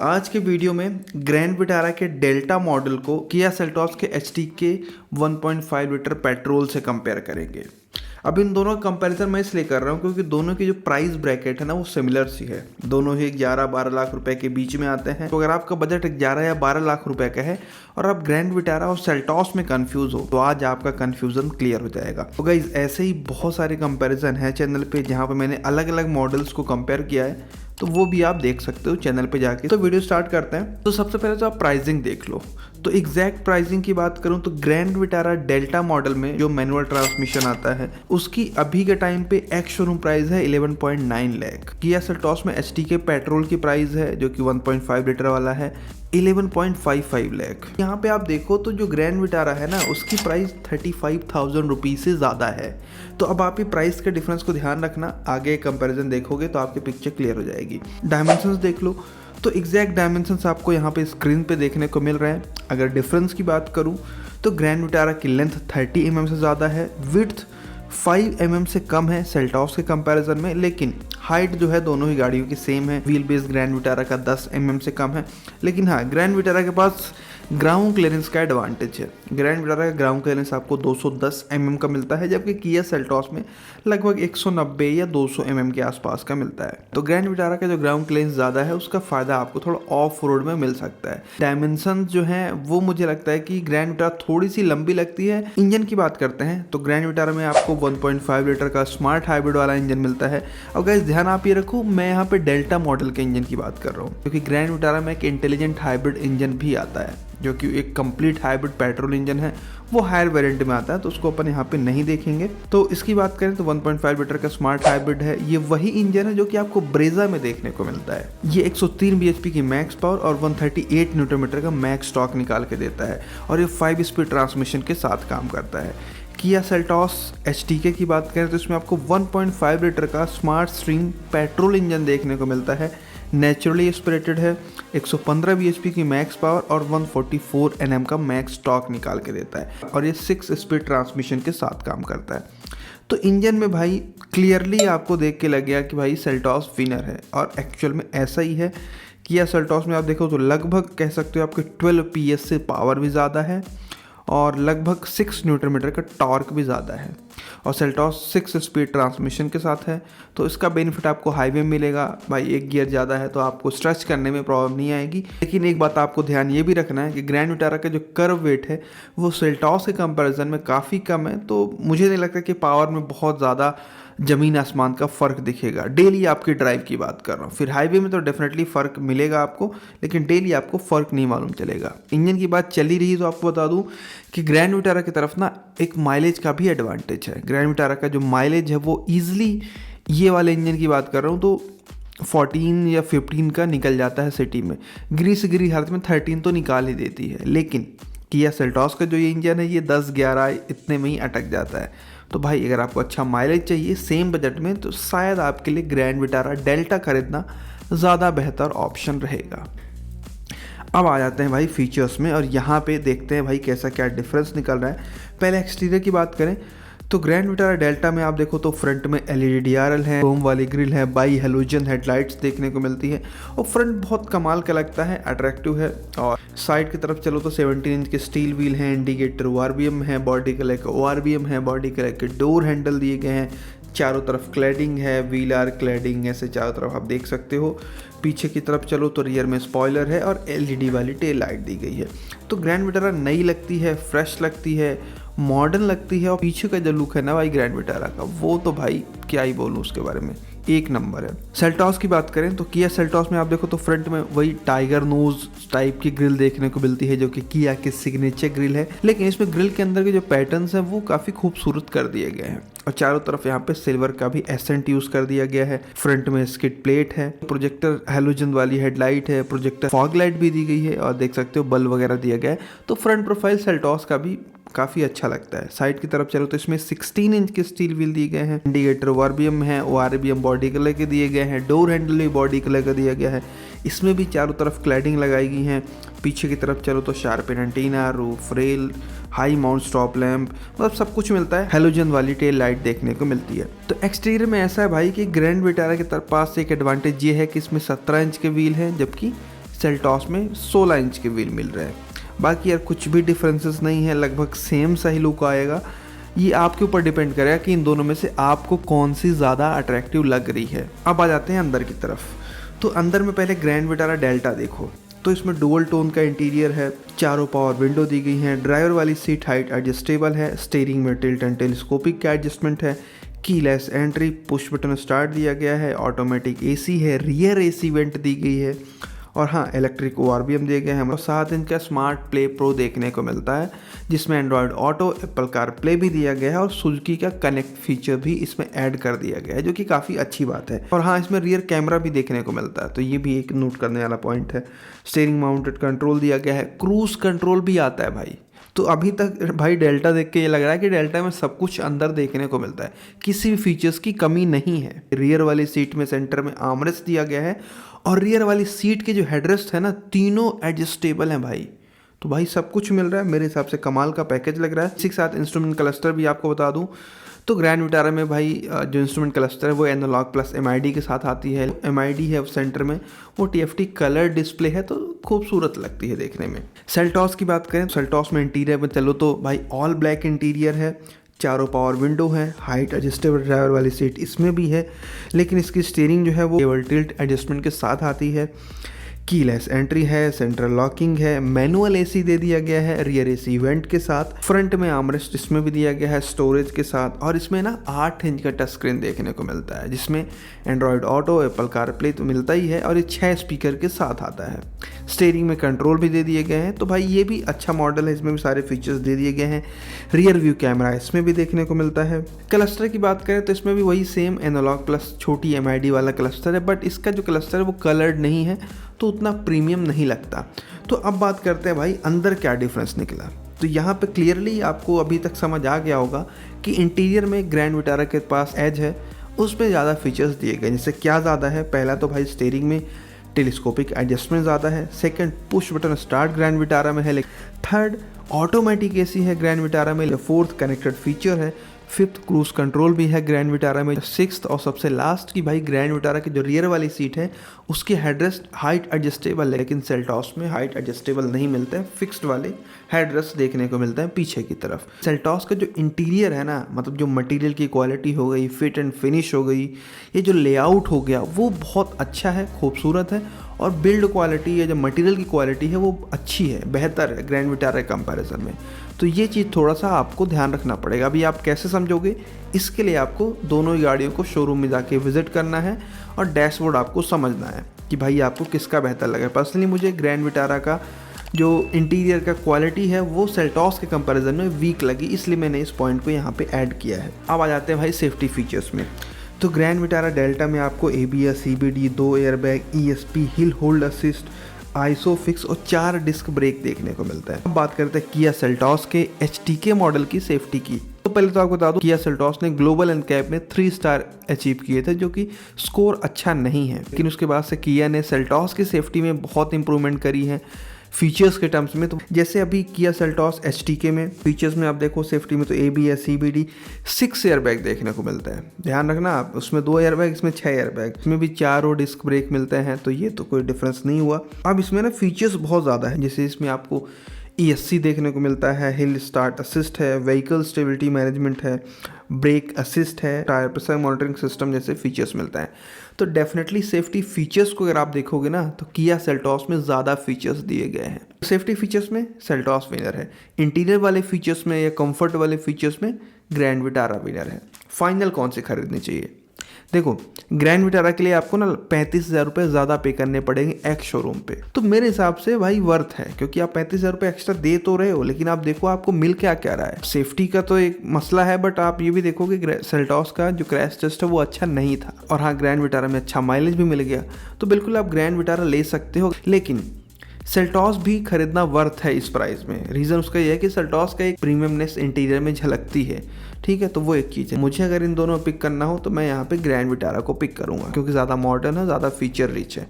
आज के वीडियो में ग्रैंड विटारा के डेल्टा मॉडल को किया सेल्टॉस के एचटी के 1.5 लीटर पेट्रोल से कंपेयर करेंगे। अब इन दोनों का कंपैरिजन मैं इसलिए कर रहा हूँ क्योंकि दोनों की जो प्राइस ब्रैकेट है ना वो सिमिलर सी है। दोनों ही 11-12 लाख रुपए के बीच में आते हैं। तो अगर आपका बजट 11 या 12 लाख रुपए का है और आप ग्रैंड विटारा और सेल्टॉस में कंफ्यूज हो तो आज आपका कंफ्यूजन क्लियर हो जाएगा। तो गाइस ऐसे ही बहुत सारे कंपैरिजन है चैनल पे जहाँ पे मैंने अलग अलग मॉडल्स को कंपेयर किया है, तो वो भी आप देख सकते हो चैनल पे जाके। तो वीडियो स्टार्ट करते हैं। तो सबसे पहले तो आप प्राइसिंग देख लो। तो एग्जैक्ट प्राइसिंग की बात करूं तो ग्रैंड विटारा डेल्टा मॉडल में जो मैनुअल ट्रांसमिशन आता है उसकी अभी के टाइम पे एक्स शोरूम प्राइस है 11.9 लाख। किया सेल्टॉस में एचटी के पेट्रोल की प्राइस है जो कि 1.5 लीटर वाला है 11.55 लाख। यहाँ पे आप देखो तो जो ग्रैंड विटारा है ना उसकी प्राइस 35,000 रुपीज से ज़्यादा है। तो अब आप ये प्राइस के डिफरेंस को ध्यान रखना, आगे कंपैरिजन देखोगे तो आपकी पिक्चर क्लियर हो जाएगी। डायमेंशंस देख लो तो एग्जैक्ट डायमेंशंस आपको यहाँ पे स्क्रीन पे देखने को मिल रहे हैं। अगर डिफरेंस की बात करूँ तो ग्रैंड विटारा की लेंथ 30 mm से ज़्यादा है, विड्थ 5 mm से कम है सेल्टॉस के कंपैरिजन में, लेकिन हाइट जो है दोनों ही गाड़ियों की सेम है। व्हील बेस ग्रैंड विटारा का 10 mm से कम है, लेकिन हाँ ग्रैंड विटारा के पास ग्राउंड क्लियरेंस का एडवांटेज है। ग्रैंड विटारा का ग्राउंड क्लियरेंस आपको 210 mm का मिलता है, जबकि किया सेल्टॉस में लगभग 190 या 200 mm के आसपास का मिलता है। तो ग्रैंड विटारा का जो ग्राउंड क्लियरेंस ज़्यादा है उसका फ़ायदा आपको थोड़ा ऑफ रोड में मिल सकता है। डायमेंशन जो है वो मुझे लगता है कि ग्रैंड विटारा थोड़ी सी लंबी लगती है। इंजन की बात करते हैं तो ग्रैंड विटारा में आपको 1.5 लीटर का स्मार्ट हाइब्रिड वाला इंजन मिलता है। और गाइस ध्यान आप ये रखो, मैं यहाँ पे डेल्टा मॉडल के इंजन की बात कर रहा हूँ क्योंकि ग्रैंड विटारा में एक इंटेलिजेंट हाइब्रिड इंजन भी आता है जो कि एक कंप्लीट हाइब्रिड पेट्रोल इंजन है। वो हायर वेरिएंट में आता है तो उसको अपन यहाँ पे नहीं देखेंगे। तो इसकी बात करें तो 1.5 लीटर का स्मार्ट हाइब्रिड है। ये वही इंजन है जो कि आपको ब्रेजा में देखने को मिलता है। ये 103 bhp की मैक्स पावर और 138 न्यूटन मीटर का मैक्स टॉर्क निकाल के देता है और ये 5 स्पीड ट्रांसमिशन के साथ काम करता है। किया सेल्टॉस एचटीके की बात करें तो इसमें आपको 1.5 लीटर का स्मार्ट स्ट्रीम पेट्रोल इंजन देखने को मिलता है। नेचुरली एस्पिरेटेड है, 115 bhp की मैक्स पावर और 144 Nm का मैक्स टॉर्क निकाल के देता है और ये 6 स्पीड ट्रांसमिशन के साथ काम करता है। तो इंजन में भाई क्लियरली आपको देख के लग गया कि भाई सेल्टॉस विनर है और एक्चुअल में ऐसा ही है। किया सेल्टॉस में आप देखो तो लगभग कह सकते हो आपके 12 PS से पावर भी ज़्यादा है और लगभग 6 न्यूटन मीटर का टॉर्क भी ज़्यादा है और सेल्टॉस 6 स्पीड ट्रांसमिशन के साथ है। तो इसका बेनिफिट आपको हाईवे में मिलेगा। भाई एक गियर ज़्यादा है तो आपको स्ट्रेच करने में प्रॉब्लम नहीं आएगी। लेकिन एक बात आपको ध्यान ये भी रखना है कि ग्रैंड विटारा का जो कर्व वेट है वो सेल्टॉस के कंपैरिजन में काफ़ी कम है। तो मुझे नहीं लगता कि पावर में बहुत ज़्यादा ज़मीन आसमान का फ़र्क दिखेगा। डेली आपकी ड्राइव की बात कर रहा हूँ, फिर हाईवे में तो डेफिनेटली फ़र्क मिलेगा आपको, लेकिन डेली आपको फ़र्क नहीं मालूम चलेगा। इंजन की बात चली रही तो आपको बता दूँ कि ग्रैंड विटारा की तरफ ना एक माइलेज का भी एडवांटेज है। ग्रैंड विटारा का जो माइलेज है वो ईजिली, ये वाले इंजन की बात कर रहा हूँ तो 14 या 15 का निकल जाता है सिटी में। गिरी से गिरी हालत में 13 तो निकाल ही देती है। लेकिन किया सेल्टॉस का जो ये इंजन है ये 10-11 इतने में ही अटक जाता है। तो भाई अगर आपको अच्छा माइलेज चाहिए सेम बजट में तो शायद आपके लिए ग्रैंड विटारा डेल्टा खरीदना ज़्यादा बेहतर ऑप्शन रहेगा। अब आ जाते हैं भाई फीचर्स में और यहाँ पे देखते हैं भाई कैसा क्या डिफरेंस निकल रहा है। पहले एक्सटीरियर की बात करें तो ग्रैंड विटारा डेल्टा में आप देखो तो फ्रंट में LED DRL है, क्रोम वाली ग्रिल है, बाई हेलोजन हेडलाइट्स देखने को मिलती है और फ्रंट बहुत कमाल का लगता है, अट्रैक्टिव है। और साइड की तरफ चलो तो 17 इंच के स्टील व्हील हैं, इंडिकेटर ORVM है, बॉडी कलर का ORVM है, बॉडी कलर के डोर हैंडल दिए गए हैं, चारों तरफ क्लैडिंग है, व्हील आर क्लैडिंग ऐसे चारों तरफ आप देख सकते हो। पीछे की तरफ चलो तो रियर में स्पॉइलर है और LED वाली टेल लाइट दी गई है। तो ग्रैंड विटारा नई लगती है, फ्रेश लगती है, मॉडर्न लगती है और पीछे का जो लुक है ना भाई ग्रैंड विटारा का वो तो भाई क्या ही बोलूँ उसके बारे में, एक नंबर है। सेल्टॉस की बात करें तो किया सेल्टॉस में आप देखो तो फ्रंट में वही टाइगर नोज टाइप की ग्रिल देखने को मिलती है जो कि किया की सिग्नेचर ग्रिल है, लेकिन इसमें ग्रिल के अंदर के जो पैटर्न्स हैं वो काफ़ी खूबसूरत कर दिए गए हैं और चारों तरफ यहाँ पे सिल्वर का भी एसेंट यूज़ कर दिया गया है। फ्रंट में स्किड प्लेट है, प्रोजेक्टर हेलोजन वाली हेडलाइट है, प्रोजेक्टर फॉग लाइट भी दी गई है और देख सकते हो बल्ब वगैरह दिया गया है। तो फ्रंट प्रोफाइल सेल्टॉस का भी काफ़ी अच्छा लगता है। साइड की तरफ चलो तो इसमें 16 इंच के स्टील व्हील दिए गए हैं, इंडिकेटर ORVM है, ORVM बॉडी कलर के दिए गए हैं, डोर हैंडल भी बॉडी कलर का दिया गया है। इसमें भी चारों तरफ क्लैडिंग लगाई गई हैं। पीछे की तरफ चलो तो sharp antenna, roof rail, high mount stop lamp, मतलब सब कुछ मिलता है। हेलोजन वाली टेल लाइट देखने को मिलती है। तो एक्सटीरियर में ऐसा है भाई कि ग्रैंड विटारा के पास एक एडवांटेज ये है कि इसमें 17 इंच के व्हील हैं, जबकि सेल्टॉस में 16 इंच के व्हील मिल रहे हैं। बाकी यार कुछ भी डिफरेंसेस नहीं है, लगभग सेम सा ही लुक आएगा। ये आपके ऊपर डिपेंड करेगा कि इन दोनों में से आपको कौन सी ज़्यादा अट्रैक्टिव लग रही है। अब आ जाते हैं अंदर की तरफ। तो अंदर में पहले ग्रैंड विटारा डेल्टा देखो, तो इसमें डुअल टोन का इंटीरियर है, चारों पावर विंडो दी गई हैं, ड्राइवर वाली सीट हाइट एडजस्टेबल है, स्टीयरिंग में टिल्ट एंड टेलीस्कोपिक का एडजस्टमेंट है, keyless entry, push button start दिया गया है, ऑटोमेटिक एसी है, रियर एसी वेंट दी गई है, और हाँ इलेक्ट्रिक ORVM दिए गए हैं। और साथ इनका स्मार्ट प्ले प्रो देखने को मिलता है, जिसमें Android auto, Apple car play भी दिया गया है, और सुजुकी का कनेक्ट फीचर भी इसमें ऐड कर दिया गया है, जो कि काफ़ी अच्छी बात है। और हाँ, इसमें रियर कैमरा भी देखने को मिलता है, तो ये भी एक नोट करने वाला पॉइंट है। स्टीयरिंग माउंटेड कंट्रोल दिया गया है, क्रूज कंट्रोल भी आता है भाई। तो अभी तक भाई डेल्टा देख के ये लग रहा है कि डेल्टा में सब कुछ अंदर देखने को मिलता है, किसी भी फीचर्स की कमी नहीं है। रियर वाली सीट में सेंटर में आर्मरेस्ट दिया गया है, और रियर वाली सीट के जो हेडरेस्ट है ना, तीनों एडजस्टेबल हैं भाई। तो भाई सब कुछ मिल रहा है, मेरे हिसाब से कमाल का पैकेज लग रहा है। इसी के साथ इंस्ट्रूमेंट क्लस्टर भी आपको बता दूं, तो ग्रैंड विटारा में भाई जो इंस्ट्रूमेंट क्लस्टर है वो एनालॉग प्लस MID के साथ आती है। MID है सेंटर में, वो TFT कलर डिस्प्ले है, तो खूबसूरत लगती है देखने में। सेल्टॉस की बात करें, सेल्टॉस में इंटीरियर में चलो तो भाई ऑल ब्लैक इंटीरियर है, चारों पावर विंडो है, हाइट एडजस्टेबल ड्राइवर वाली सीट इसमें भी है, लेकिन इसकी स्टीयरिंग जो है वो केवल टिल्ट एडजस्टमेंट के साथ आती है। कीलेस एंट्री है, सेंट्रल लॉकिंग है, मैनुअल एसी दे दिया गया है, रियर एसी इवेंट के साथ, फ्रंट में आर्मरेस्ट इसमें भी दिया गया है स्टोरेज के साथ, और इसमें ना 8 इंच का टच स्क्रीन देखने को मिलता है, जिसमें Android auto, Apple car play तो मिलता ही है, और ये 6 स्पीकर के साथ आता है। स्टीयरिंग में कंट्रोल भी दे दिए गए हैं, तो भाई ये भी अच्छा मॉडल है, इसमें भी सारे फीचर्स दे दिए गए हैं। रियर व्यू कैमरा इसमें भी देखने को मिलता है। क्लस्टर की बात करें तो इसमें भी वही सेम एनालॉग प्लस छोटी MID वाला क्लस्टर है, बट इसका जो क्लस्टर है वो कलर्ड नहीं है, तो उतना प्रीमियम नहीं लगता। तो अब बात करते हैं भाई अंदर क्या डिफरेंस निकला। तो यहाँ पे क्लियरली आपको अभी तक समझ आ गया होगा कि इंटीरियर में ग्रैंड विटारा के पास एज है, उसमें ज़्यादा फीचर्स दिए गए। जैसे क्या ज़्यादा है, पहला तो भाई स्टीयरिंग में टेलीस्कोपिक एडजस्टमेंट ज़्यादा है, second push button start grand Vitara में है, लेकिन थर्ड ऑटोमेटिक एसी है ग्रैंड विटारा में, फोर्थ कनेक्टेड फीचर है, फिफ्थ क्रूज कंट्रोल भी है ग्रैंड विटारा में, सिक्स्थ और सबसे लास्ट की भाई ग्रैंड विटारा की जो रियर वाली सीट है उसकी हेडरेस्ट हाइट एडजस्टेबल है, लेकिन सेल्टॉस में हाइट एडजस्टेबल नहीं मिलते हैं, फिक्स्ड वाले हेडरेस्ट देखने को मिलते हैं पीछे की तरफ। सेल्टॉस का जो इंटीरियर है ना, मतलब जो मटेरियल की क्वालिटी हो गई, फिट एंड फिनिश हो गई, ये जो लेआउट हो गया वो बहुत अच्छा है, खूबसूरत है, और बिल्ड क्वालिटी या जो मटेरियल की क्वालिटी है वो अच्छी है, बेहतर है ग्रैंड विटारा के कंपैरिजन में। तो ये चीज़ थोड़ा सा आपको ध्यान रखना पड़ेगा। अभी आप कैसे समझोगे, इसके लिए आपको दोनों ही गाड़ियों को शोरूम में जाके विजिट करना है और डैशबोर्ड आपको समझना है कि भाई आपको किसका बेहतर लगे। पर्सनली मुझे ग्रैंड विटारा का जो इंटीरियर का क्वालिटी है वो सेल्टॉस के कंपैरिजन में वीक लगी, इसलिए मैंने इस पॉइंट को यहाँ पे ऐड किया है। अब आ जाते हैं भाई सेफ्टी फीचर्स में। तो ग्रैंड विटारा डेल्टा में आपको ABS, CBD, 2 airbag, ESP, hill hold assist, isofix और 4 डिस्क ब्रेक देखने को मिलता है। अब बात करते हैं किया सेल्टॉस के HTK मॉडल की सेफ्टी की। तो पहले तो आपको बता दूं, किया सेल्टॉस ने ग्लोबल NCAP में 3 स्टार अचीव किए थे, जो कि स्कोर अच्छा नहीं है, लेकिन उसके बाद से किया ने सेल्टॉस की सेफ्टी में बहुत इंप्रूवमेंट करी है फीचर्स के टर्म्स में। तो जैसे अभी किया सेल्टॉस HTK में फीचर्स में आप देखो, सेफ्टी में तो ABS, CBD, 6 एयरबैग देखने को मिलता है। ध्यान रखना आप, उसमें 2 एयरबैग, इसमें 6 एयरबैग, इसमें भी 4 डिस्क ब्रेक मिलते हैं, तो ये तो कोई डिफरेंस नहीं हुआ। अब इसमें ना फीचर्स बहुत ज़्यादा है, जैसे इसमें आपको ESC देखने को मिलता है, हिल स्टार्ट असिस्ट है, व्हीकल स्टेबिलिटी मैनेजमेंट है, ब्रेक असिस्ट है, टायर प्रेशर मॉनिटरिंग सिस्टम जैसे फीचर्स मिलता है। तो डेफिनेटली सेफ्टी फीचर्स को अगर आप देखोगे ना, तो किया सेल्टॉस में ज़्यादा फीचर्स दिए गए हैं। सेफ्टी फीचर्स में सेल्टॉस विनर है, इंटीरियर वाले फीचर्स में या कंफर्ट वाले फीचर्स में ग्रैंड विटारा विनर है। फाइनल कौन से खरीदनी चाहिए? देखो, ग्रैंड विटारा के लिए आपको ना 35,000 रुपये ज़्यादा पे करने पड़ेंगे एक्स शोरूम पे। तो मेरे हिसाब से भाई वर्थ है, क्योंकि आप 35,000 रुपये एक्स्ट्रा दे तो रहे हो, लेकिन आप देखो आपको मिल क्या क्या रहा है। सेफ्टी का तो एक मसला है, बट आप ये भी देखो कि सेल्टॉस का जो क्रैश टेस्ट है वो अच्छा नहीं था, और हाँ ग्रैंड विटारा में अच्छा माइलेज भी मिल गया, तो बिल्कुल आप ग्रैंड विटारा ले सकते हो। लेकिन सेल्टॉस भी खरीदना वर्थ है इस प्राइस में। रीज़न उसका यह है कि सेल्टॉस का एक प्रीमियमनेस इंटीरियर में झलकती है, ठीक है, तो वो एक चीज़ है। मुझे अगर इन दोनों पिक करना हो तो मैं यहाँ पे ग्रैंड विटारा को पिक करूँगा, क्योंकि ज़्यादा मॉडर्न है, ज़्यादा फीचर रिच है।